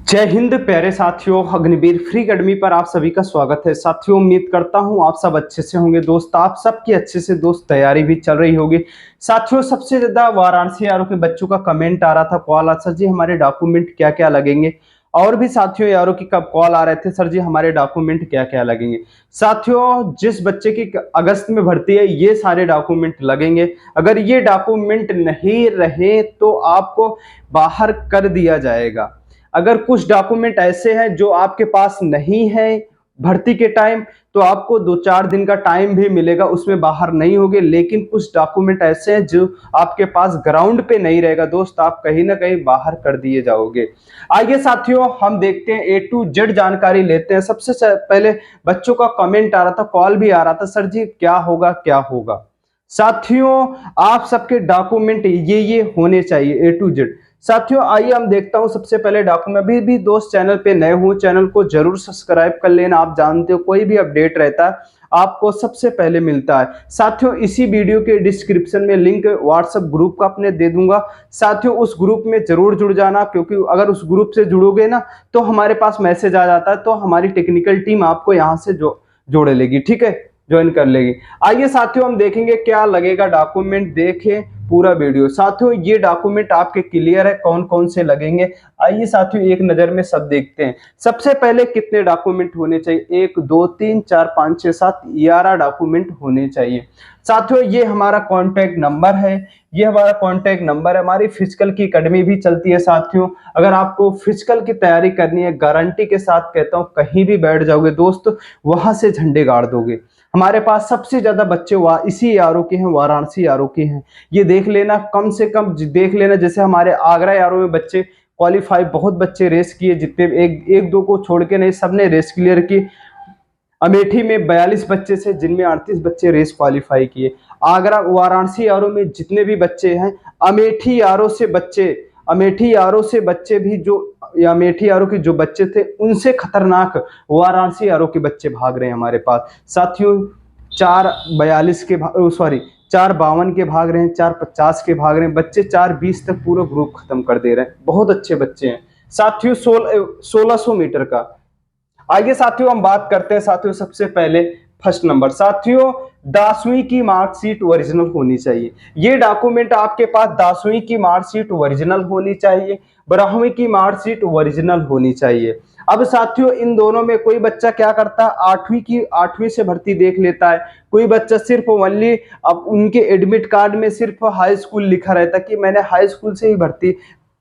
जय हिंद प्यारे साथियों, अग्निवीर फ्री अकेडमी पर आप सभी का स्वागत है। साथियों, उम्मीद करता हूं आप सब अच्छे से होंगे। दोस्त, आप सबकी अच्छे से तैयारी भी चल रही होगी। साथियों, सबसे ज्यादा वाराणसी यारों के बच्चों का कमेंट आ रहा था, कॉल आ सर जी हमारे डॉक्यूमेंट क्या क्या लगेंगे। और भी साथियों यारों की कब कॉल आ रहे थे, सर जी हमारे डॉक्यूमेंट क्या क्या लगेंगे। साथियों, जिस बच्चे की अगस्त में भर्ती है ये सारे डॉक्यूमेंट लगेंगे। अगर ये डॉक्यूमेंट नहीं रहे तो आपको बाहर कर दिया जाएगा। अगर कुछ डॉक्यूमेंट ऐसे हैं जो आपके पास नहीं है भर्ती के टाइम, तो आपको 2-4 दिन का टाइम भी मिलेगा, उसमें बाहर नहीं होगे। लेकिन कुछ डॉक्यूमेंट ऐसे हैं जो आपके पास ग्राउंड पे नहीं रहेगा दोस्त, आप कहीं ना कहीं बाहर कर दिए जाओगे। आइए साथियों, हम देखते हैं A to Z जानकारी लेते हैं। सबसे पहले बच्चों का कमेंट आ रहा था, कॉल भी आ रहा था, सर जी क्या होगा क्या होगा। साथियों, आप सबके डॉक्यूमेंट ये होने चाहिए A to Z। साथियों, आइए हम देखता हूं। सबसे पहले डॉक्यूमेंट, अभी भी दोस्त चैनल पे नए हो चैनल को जरूर सब्सक्राइब कर लेना। आप जानते हो कोई भी अपडेट रहता है आपको सबसे पहले मिलता है। साथियों, इसी वीडियो के डिस्क्रिप्शन में लिंक व्हाट्सएप ग्रुप का अपने दे दूंगा। साथियों, उस ग्रुप में जरूर जुड़ जाना, क्योंकि अगर उस ग्रुप से जुड़ोगे ना तो हमारे पास मैसेज आ जाता है, तो हमारी टेक्निकल टीम आपको यहाँ से जोड़े लेगी, ठीक है, ज्वाइन कर लेगी। आइए साथियों, हम देखेंगे क्या लगेगा डॉक्यूमेंट। देखें पूरा वीडियो। साथियों, ये डॉक्यूमेंट आपके क्लियर है कौन कौन से लगेंगे। आइए साथियों, एक नजर में सब देखते हैं। सबसे पहले कितने डॉक्यूमेंट होने चाहिए? 1 2 3 4 5 6 7 11 डॉक्यूमेंट होने चाहिए। साथियों, ये हमारा कॉन्टैक्ट नंबर है, ये हमारा कॉन्टैक्ट नंबर है। हमारी फिजिकल की अकेडमी भी चलती है साथियों। अगर आपको फिजिकल की तैयारी करनी है, गारंटी के साथ कहता हूं, कहीं भी बैठ जाओगे दोस्त, वहां से झंडे गाड़ दोगे। हमारे पास सबसे ज्यादा बच्चे इसी यारों के हैं, वाराणसी यारों के हैं। ये देख लेना, कम से कम देख लेना। जैसे हमारे आगरा यारों में बच्चे क्वालिफाई, बहुत बच्चे रेस किए, जितने एक दो को छोड़ के नहीं, सबने रेस क्लियर की। अमेठी में 42 बच्चे से, जिनमें 38 बच्चे रेस क्वालिफाई किए। आगरा वाराणसी यारों में जितने भी बच्चे हैं, अमेठी यारों से बच्चे, अमेठी यारों से बच्चे भी जो, अमेठी यारों के जो बच्चे थे उनसे खतरनाक वाराणसी यारों के बच्चे भाग रहे हैं हमारे पास। साथियों, 4:42 के सॉरी 4:52 के भाग रहे हैं, 4:50 के भाग रहे हैं बच्चे, 4:20 तक पूरा ग्रुप खत्म कर दे रहे हैं। बहुत अच्छे बच्चे हैं साथियों। 1600 मीटर का। आइए साथियों, हम बात करते हैं साथियों सबसे पहले फर्स्ट नंबर। साथियों, 10वीं की मार्कशीट ओरिजिनल होनी चाहिए। ये डॉक्यूमेंट आपके पास 10वीं की मार्कशीट ओरिजिनल होनी चाहिए, 12वीं की मार्कशीट ओरिजिनल होनी चाहिए। अब साथियों, इन दोनों में कोई बच्चा क्या करता है, 8वीं से भर्ती देख लेता है। कोई बच्चा सिर्फ ओनली, अब उनके एडमिट कार्ड में सिर्फ हाई स्कूल लिखा रहता है कि मैंने हाई स्कूल से ही भर्ती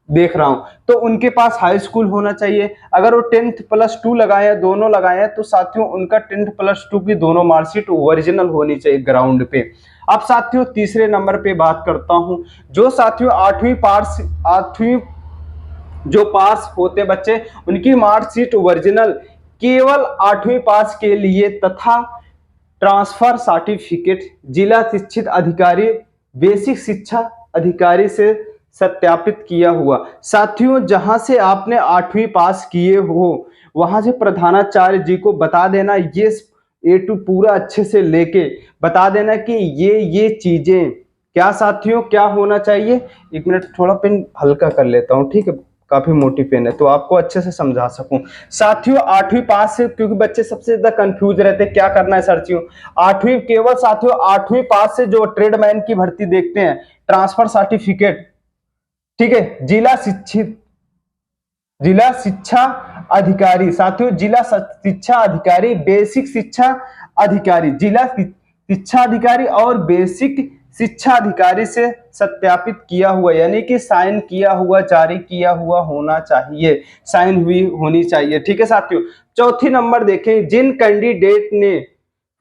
देख रहा हूं, तो उनके पास हाई स्कूल होना चाहिए। अगर वो 10th+2 लगाए हैं, दोनों लगाए हैं, तो साथियों उनका 10th+2 की दोनों मार्कशीट ओरिजिनल होनी चाहिए ग्राउंड पे। अब साथियों, तीसरे नंबर पे बात करता हूं। जो साथियों 8वीं जो पास होते बच्चे, उनकी मार्कशीट ओरिजिनल केवल 8वीं पास के लिए, तथा ट्रांसफर सर्टिफिकेट जिला शिक्षित अधिकारी, बेसिक शिक्षा अधिकारी से सत्यापित किया हुआ। साथियों, जहां से आपने 8वीं पास किए हो, वहां से प्रधानाचार्य जी को बता देना, ये A to पूरा अच्छे से लेके बता देना कि ये चीजें क्या साथियों क्या होना चाहिए। 1 मिनट, थोड़ा पेन हल्का कर लेता हूं, ठीक है, काफी मोटी पेन है तो आपको अच्छे से समझा सकूं। साथियों, 8वीं पास से, क्योंकि बच्चे सबसे ज्यादा कंफ्यूज रहते हैं क्या करना है साथियों। 8वीं, केवल साथियों 8वीं पास से जो ट्रेडमैन की भर्ती देखते हैं, ट्रांसफर सर्टिफिकेट, ठीक है, जिला शिक्षा अधिकारी। साथियों, जिला शिक्षा अधिकारी, बेसिक शिक्षा अधिकारी, जिला शिक्षा अधिकारी और बेसिक शिक्षा अधिकारी से सत्यापित किया हुआ, यानी कि साइन किया हुआ, जारी किया हुआ होना चाहिए, साइन हुई होनी चाहिए, ठीक है साथियों। चौथी नंबर देखें, जिन कैंडिडेट ने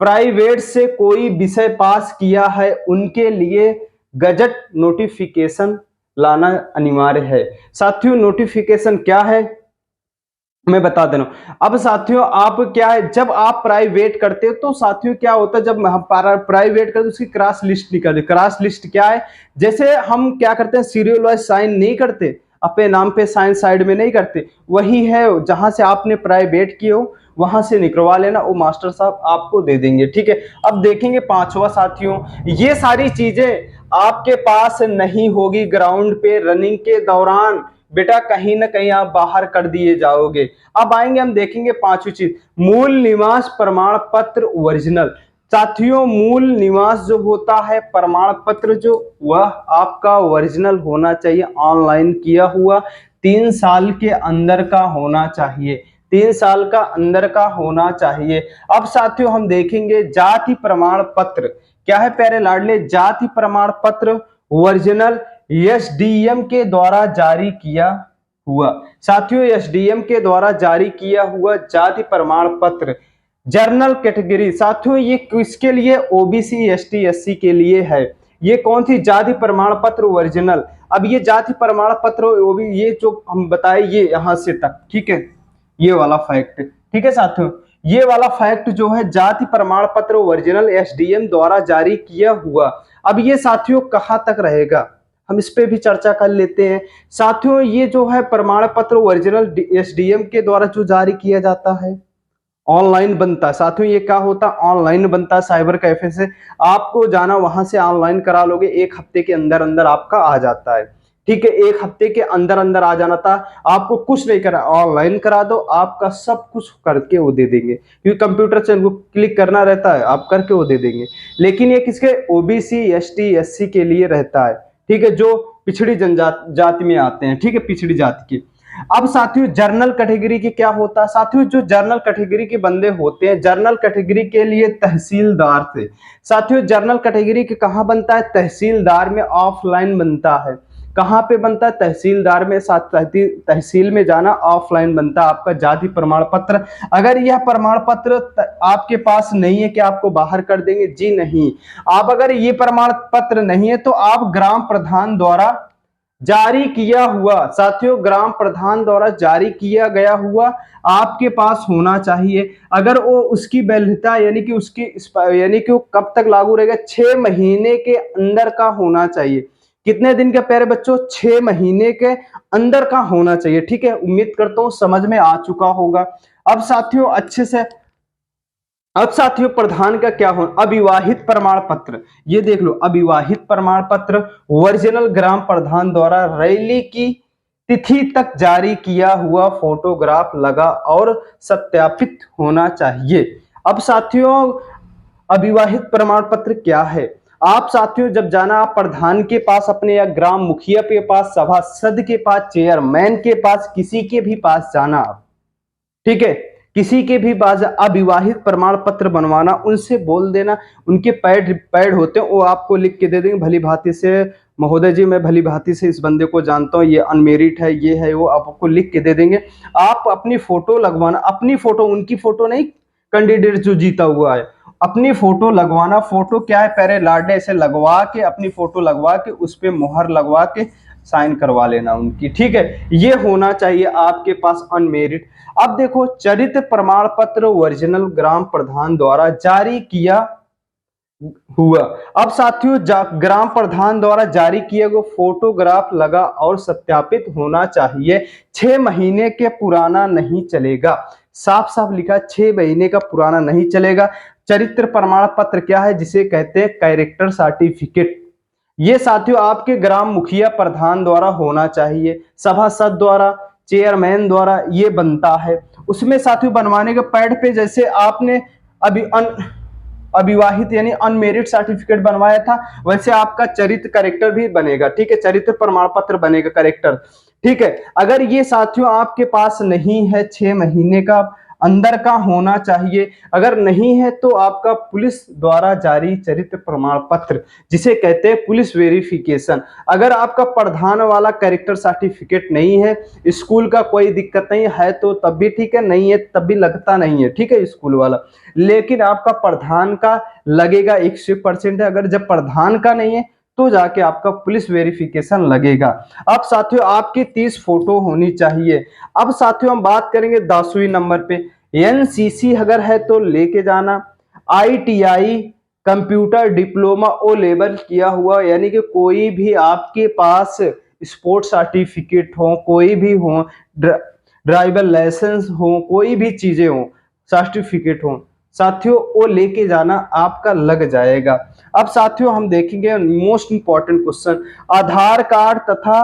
प्राइवेट से कोई विषय पास किया है उनके लिए गजट नोटिफिकेशन लाना अनिवार्य है। साथियों, नोटिफिकेशन क्या है मैं बता दे रहा हूं। अब साथियों, आप क्या है, जब आप प्राइवेट करते हो तो साथियों क्या होता है, जब हम प्राइवेट करते उसकी क्रॉस लिस्ट निकलती। क्रॉस लिस्ट क्या है, जैसे हम क्या करते हैं, सीरियल वाइज साइन नहीं करते, अपने नाम पे साइन साइड में नहीं करते, वही है जहां से आपने प्राइवेट किए हो वहां से निकलवा लेना, वो मास्टर साहब आपको दे देंगे, ठीक है। अब देखेंगे 5वां साथियों, ये सारी चीजें आपके पास नहीं होगी ग्राउंड पे रनिंग के दौरान, बेटा कहीं ना कहीं आप बाहर कर दिए जाओगे। अब आएंगे हम देखेंगे पांचवी चीज, मूल निवास प्रमाण पत्र ओरिजिनल। साथियों मूल निवास जो होता है प्रमाण पत्र जो, वह आपका ओरिजिनल होना चाहिए, ऑनलाइन किया हुआ, 3 साल के अंदर का होना चाहिए, 3 साल का अंदर का होना चाहिए। अब साथियों हम देखेंगे जाति प्रमाण पत्र क्या है प्यारे लाडले, जाति प्रमाण पत्र ओरिजिनल एसडीएम के द्वारा जारी किया हुआ। साथियों एसडीएम के द्वारा जारी किया हुआ जाति प्रमाण पत्र। जर्नल कैटेगरी साथियों ये किसके लिए, ओबीसी एसटी एससी के लिए है। ये कौन सी, जाति प्रमाण पत्र ओरिजिनल। अब ये जाति प्रमाण पत्र वो भी ये जो हम बताए ये यहां से तक, ठीक है, ये वाला फैक्ट, ठीक है साथियों, ये वाला फैक्ट जो है जाति प्रमाण पत्र ओरिजिनल एसडीएम द्वारा जारी किया हुआ। अब ये साथियों कहां तक रहेगा, हम इस पे भी चर्चा कर लेते हैं। साथियों ये जो है प्रमाण पत्र ओरिजिनल एसडीएम के द्वारा जो जारी किया जाता है, ऑनलाइन बनता है। साथियों ये क्या होता है, ऑनलाइन बनता है, साइबर कैफे से आपको जाना, वहां से ऑनलाइन करा लोगे, 1 हफ्ते के अंदर अंदर आपका आ जाता है, ठीक है, 1 हफ्ते के अंदर अंदर आ जाना था। आपको कुछ नहीं करा, ऑनलाइन करा दो, आपका सब कुछ करके वो दे देंगे, क्योंकि कंप्यूटर से उनको क्लिक करना रहता है, आप करके वो दे देंगे। लेकिन ये किसके, ओबीसी एसटी एससी के लिए रहता है, ठीक है, जो पिछड़ी जनजाति में आते हैं, ठीक है, पिछड़ी जाति के। अब साथियों जर्नल कैटेगरी के क्या होता है, साथियों जो जर्नल कैटेगरी के बंदे होते हैं, जर्नल कैटेगरी के लिए तहसीलदार से, साथियों जर्नल कैटेगरी के कहां बनता है, तहसीलदार में ऑफलाइन बनता है। कहां पे बनता है, तहसीलदार में, साथ तहसील में जाना, ऑफलाइन बनता है आपका जाति प्रमाण पत्र। अगर यह प्रमाण पत्र आपके पास नहीं है, क्या आपको बाहर कर देंगे, जी नहीं। आप अगर ये प्रमाण पत्र नहीं है तो आप ग्राम प्रधान द्वारा जारी किया हुआ, साथियों ग्राम प्रधान द्वारा जारी किया गया हुआ आपके पास होना चाहिए। अगर वो उसकी वैधता यानी कि उसकी यानी कि वो कब तक लागू रहेगा, 6 महीने के अंदर का होना चाहिए। कितने दिन का प्यारे बच्चों, 6 महीने के अंदर का होना चाहिए, ठीक है। उम्मीद करता हूं समझ में आ चुका होगा। अब साथियों अच्छे से, अब साथियों प्रधान का क्या हो, अविवाहित प्रमाण पत्र, ये देख लो, अविवाहित प्रमाण पत्र ओरिजिनल ग्राम प्रधान द्वारा रैली की तिथि तक जारी किया हुआ फोटोग्राफ लगा और सत्यापित होना चाहिए। अब साथियों अविवाहित प्रमाण पत्र क्या है, आप साथियों जब जाना आप प्रधान के पास अपने, या ग्राम मुखिया के पास, सभासद के पास, चेयरमैन के पास, किसी के भी पास जाना आप, ठीक है, किसी के भी पास अविवाहित प्रमाण पत्र बनवाना, उनसे बोल देना, उनके पैड होते हैं वो आपको लिख के दे देंगे भली भांति से, महोदय जी मैं भली भांति से इस बंदे को जानता हूँ, ये अनमेरिड है, ये है वो, आपको लिख के दे देंगे। आप अपनी फोटो लगवाना, अपनी फोटो, उनकी फोटो नहीं, कैंडिडेट जो जीता हुआ है, अपनी फोटो लगवाना। फोटो क्या है प्यारे लाडले, ऐसे लगवा के, अपनी फोटो लगवा के उस पर मुहर लगवा के साइन करवा लेना उनकी, ठीक है, ये होना चाहिए आपके पास अनमेरिड। अब देखो चरित्र प्रमाण पत्र ओरिजिनल ग्राम प्रधान द्वारा जारी किया हुआ। अब साथियों ग्राम प्रधान द्वारा जारी किया गया फोटोग्राफ लगा और सत्यापित होना चाहिए, 6 महीने के पुराना नहीं चलेगा, साफ साफ लिखा 6 महीने का पुराना नहीं चलेगा। चरित्र प्रमाण पत्र क्या है, जिसे कहते हैं कैरेक्टर सर्टिफिकेट। ये साथियों आपके ग्राम मुखिया प्रधान द्वारा होना चाहिए, सभासद द्वारा, चेयरमैन द्वारा ये बनता है। उसमें साथियों बनवाने के पैड पे जैसे आपने अभी अविवाहित यानी अनमेरिड सर्टिफिकेट बनवाया था, वैसे आपका चरित्र करेक्टर भी बनेगा, ठीक है, चरित्र प्रमाण पत्र बनेगा, करेक्टर, ठीक है। अगर ये साथियों आपके पास नहीं है, 6 महीने का अंदर का होना चाहिए, अगर नहीं है तो आपका पुलिस द्वारा जारी चरित्र प्रमाण पत्र, जिसे कहते हैं पुलिस वेरिफिकेशन। अगर आपका प्रधान वाला कैरेक्टर सर्टिफिकेट नहीं है, स्कूल का कोई दिक्कत नहीं है तो तब भी ठीक है, नहीं है तब भी लगता नहीं है, ठीक है, स्कूल वाला। लेकिन आपका प्रधान का लगेगा 100% है, अगर जब प्रधान का नहीं है तो जाके आपका पुलिस वेरिफिकेशन लगेगा। अब साथियों आपकी 30 फोटो होनी चाहिए। अब साथियों हम बात करेंगे 10वीं नंबर पे, एनसीसी अगर है तो लेके जाना, ITI computer diploma O level किया हुआ, यानी कि कोई भी आपके पास स्पोर्ट्स सर्टिफिकेट हो, कोई भी हो, ड्राइवर लाइसेंस हो, कोई भी चीजें हो, सर्टिफिकेट हो, साथियों वो लेके जाना, आपका लग जाएगा। अब साथियों हम देखेंगे मोस्ट इंपॉर्टेंट क्वेश्चन, आधार कार्ड तथा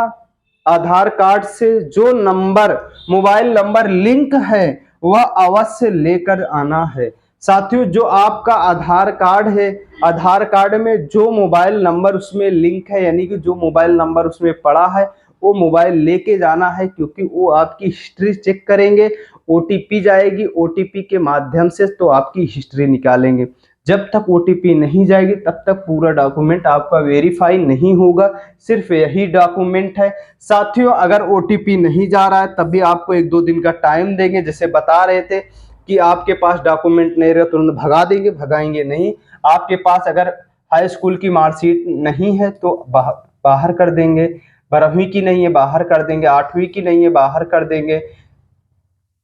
आधार कार्ड से जो नंबर मोबाइल नंबर लिंक है वह अवश्य लेकर आना है। साथियों, जो आपका आधार कार्ड है, आधार कार्ड में जो मोबाइल नंबर उसमें लिंक है, यानी कि जो मोबाइल नंबर उसमें पड़ा है, वो मोबाइल लेके जाना है, क्योंकि वो आपकी हिस्ट्री चेक करेंगे। ओटीपी जाएगी, ओटीपी के माध्यम से तो आपकी हिस्ट्री निकालेंगे। जब तक ओटीपी नहीं जाएगी तब तक पूरा डॉक्यूमेंट आपका वेरीफाई नहीं होगा। सिर्फ यही डॉक्यूमेंट है। साथियों, अगर ओटीपी नहीं जा रहा है तब भी आपको 1-2 दिन का टाइम देंगे। जैसे बता रहे थे कि आपके पास डॉक्यूमेंट नहीं रहे तुरंत भगा देंगे, भगाएंगे नहीं। आपके पास अगर हाई स्कूल की मार्कशीट नहीं है तो बाहर कर देंगे, 12वीं की नहीं है बाहर कर देंगे, 8वीं की नहीं है बाहर कर देंगे।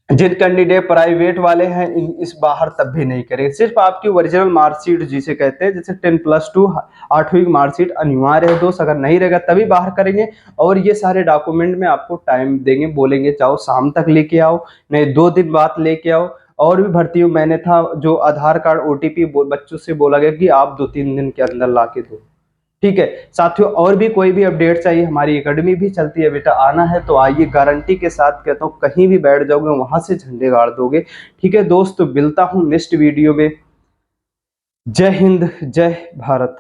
जिन कैंडिडेट प्राइवेट वाले हैं इस बाहर तब भी नहीं करेंगे। सिर्फ आपकी ओरिजिनल मार्कशीट जिसे कहते हैं, जैसे 10+2 8वीं की मार्कशीट अनिवार्य है दोस्त, अगर नहीं रहेगा तभी बाहर करेंगे। और ये सारे डॉक्यूमेंट में आपको टाइम देंगे, बोलेंगे चाहो शाम तक लेके आओ, नहीं 2 दिन बाद लेके आओ। और भी भर्ती मैंने था जो आधार कार्ड ओटीपी बच्चों से बोला गया कि आप 2-3 दिन के अंदर ला के दो। ठीक है साथियों, और भी कोई भी अपडेट चाहिए, हमारी एकेडमी भी चलती है बेटा, आना है तो आइए, गारंटी के साथ कहता हूँ, कहीं भी बैठ जाओगे वहां से झंडे गाड़ दोगे। ठीक है दोस्त, मिलता हूँ नेक्स्ट वीडियो में। जय हिंद, जय भारत।